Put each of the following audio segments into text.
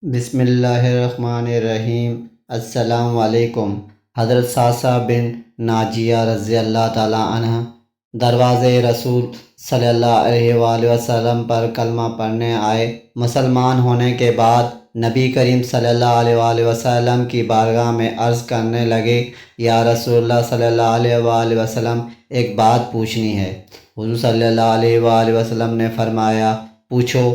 بسم اللہ الرحمن الرحیم۔ السلام علیکم۔ حضرت صاصہ بن ناجیہ رضی اللہ تعالیٰ عنہ دروازے رسول صلی اللہ علیہ وآلہ وسلم پر کلمہ پڑھنے آئے۔ مسلمان ہونے کے بعد نبی کریم صلی اللہ علیہ وآلہ وسلم کی بارگاہ میں عرض کرنے لگے، یا رسول اللہ صلی اللہ علیہ وآلہ وسلم، ایک بات پوچھنی ہے۔ حضور صلی اللہ علیہ وآلہ وسلم نے فرمایا، پوچھو۔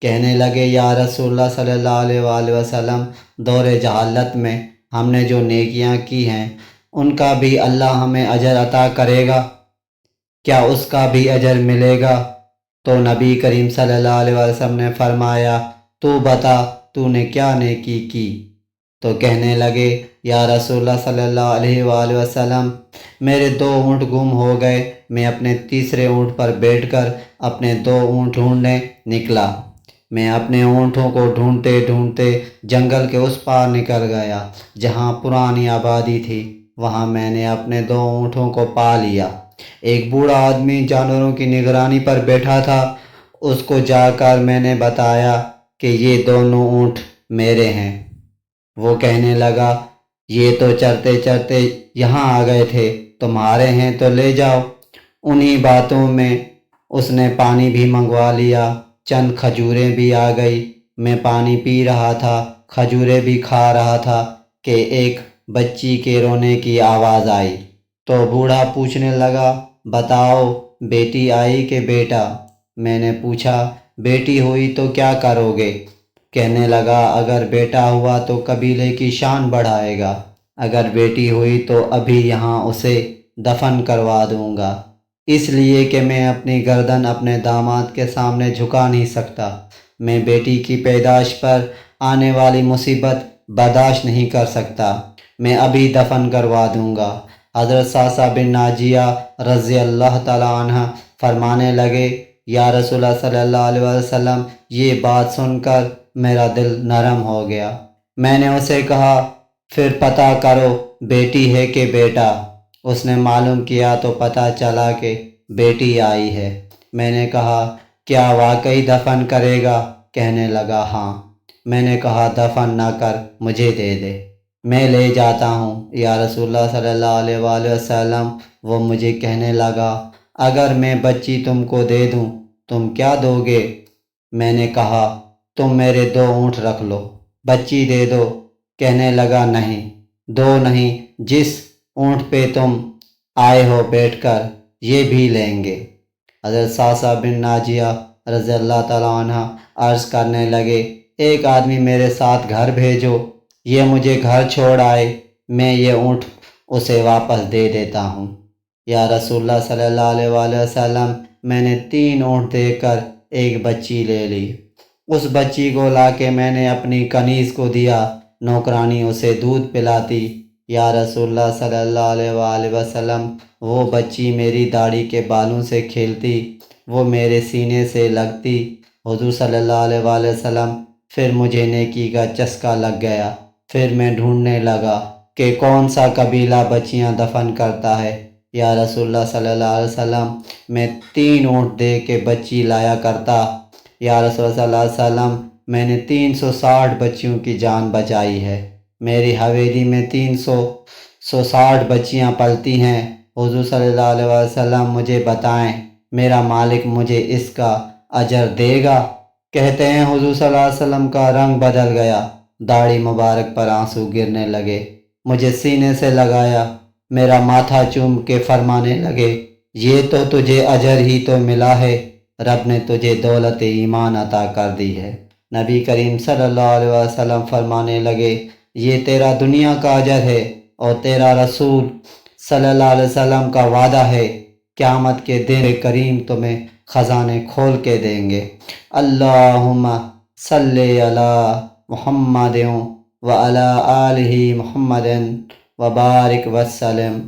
کہنے لگے، یا رسول اللہ صلی اللہ علیہ وآلہ وسلم، دور جہالت میں ہم نے جو نیکیاں کی ہیں ان کا بھی اللہ ہمیں اجر عطا کرے گا؟ کیا اس کا بھی اجر ملے گا؟ تو نبی کریم صلی اللہ علیہ وسلم نے فرمایا، تو بتا تو نے کیا نیکی کی؟ تو کہنے لگے، یا رسول اللہ صلی اللہ علیہ وآلہ وسلم، میرے 2 اونٹ گم ہو گئے۔ میں اپنے تیسرے اونٹ پر بیٹھ کر اپنے 2 اونٹ ڈھونڈنے نکلا۔ میں اپنے اونٹوں کو ڈھونڈتے ڈھونڈتے جنگل کے اس پار نکل گیا جہاں پرانی آبادی تھی۔ وہاں میں نے اپنے 2 اونٹوں کو پا لیا۔ ایک بوڑھا آدمی جانوروں کی نگرانی پر بیٹھا تھا۔ اس کو جا کر میں نے بتایا کہ یہ دونوں اونٹ میرے ہیں۔ وہ کہنے لگا، یہ تو چرتے چرتے یہاں آ گئے تھے، تمہارے ہیں تو لے جاؤ۔ انہی باتوں میں اس نے پانی بھی منگوا لیا، چند کھجوریں بھی آ گئی۔ میں پانی پی رہا تھا، کھجوریں بھی کھا رہا تھا کہ ایک بچی کے رونے کی آواز آئی۔ تو بوڑھا پوچھنے لگا، بتاؤ بیٹی آئی کہ بیٹا؟ میں نے پوچھا، بیٹی ہوئی تو کیا کرو گے؟ کہنے لگا، اگر بیٹا ہوا تو قبیلے کی شان بڑھائے گا، اگر بیٹی ہوئی تو ابھی یہاں اسے دفن کروا دوں گا، اس لیے کہ میں اپنی گردن اپنے داماد کے سامنے جھکا نہیں سکتا۔ میں بیٹی کی پیدائش پر آنے والی مصیبت برداشت نہیں کر سکتا۔ میں ابھی دفن کروا دوں گا۔ حضرت صاصہ بن ناجیہ رضی اللہ تعالیٰ عنہ فرمانے لگے، یا رسول اللہ صلی اللہ علیہ وسلم، یہ بات سن کر میرا دل نرم ہو گیا۔ میں نے اسے کہا، پھر پتہ کرو بیٹی ہے کہ بیٹا؟ اس نے معلوم کیا تو پتہ چلا کہ بیٹی آئی ہے۔ میں نے کہا، کیا واقعی دفن کرے گا؟ کہنے لگا، ہاں۔ میں نے کہا، دفن نہ کر مجھے دے دے، میں لے جاتا ہوں۔ یا رسول اللہ صلی اللہ علیہ وآلہ وسلم، وہ مجھے کہنے لگا، اگر میں بچی تم کو دے دوں تم کیا دو گے؟ میں نے کہا، تم میرے 2 اونٹ رکھ لو، بچی دے دو۔ کہنے لگا، نہیں، 2 نہیں، جس اونٹ پہ تم آئے ہو بیٹھ کر یہ بھی لیں گے۔ حضرت صاصہ بن ناجیہ رضی اللہ تعالیٰ عنہ عرض کرنے لگے، ایک آدمی میرے ساتھ گھر بھیجو، یہ مجھے گھر چھوڑ آئے، میں یہ اونٹ اسے واپس دے دیتا ہوں۔ یا رسول اللہ صلی اللہ علیہ وآلہ وسلم، میں نے 3 اونٹ دے کر ایک بچی لے لی۔ اس بچی کو لا کے میں نے اپنی کنیز کو دیا، نوکرانی اسے دودھ پلاتی۔ یا رسول اللہ صلی اللہ علیہ وآلہ وسلم، وہ بچی میری داڑھی کے بالوں سے کھیلتی، وہ میرے سینے سے لگتی۔ حضور صلی اللہ علیہ وآلہ وسلم، پھر مجھے نیکی کا چسکا لگ گیا۔ پھر میں ڈھونڈنے لگا کہ کون سا قبیلہ بچیاں دفن کرتا ہے۔ یا رسول اللہ صلی اللہ علیہ وسلم، میں 3 اونٹ دے کے بچی لایا کرتا۔ یا رسول اللہ صلی اللہ علیہ وسلم، میں نے 360 بچیوں کی جان بچائی ہے۔ میری حویلی میں 360 بچیاں پلتی ہیں۔ حضور صلی اللہ علیہ وسلم، مجھے بتائیں میرا مالک مجھے اس کا اجر دے گا؟ کہتے ہیں حضور صلی اللہ علیہ وسلم کا رنگ بدل گیا، داڑھی مبارک پر آنسو گرنے لگے، مجھے سینے سے لگایا، میرا ماتھا چوم کے فرمانے لگے، یہ تو تجھے اجر ہی تو ملا ہے، رب نے تجھے دولت ایمان عطا کر دی ہے۔ نبی کریم صلی اللہ علیہ وسلم فرمانے لگے، یہ تیرا دنیا کا اجر ہے، اور تیرا رسول صلی اللہ علیہ وسلم کا وعدہ ہے، قیامت کے دن کریم تمہیں خزانے کھول کے دیں گے۔ اللہم صلی علی محمد وعلی آلہ محمد وبارک وسلم۔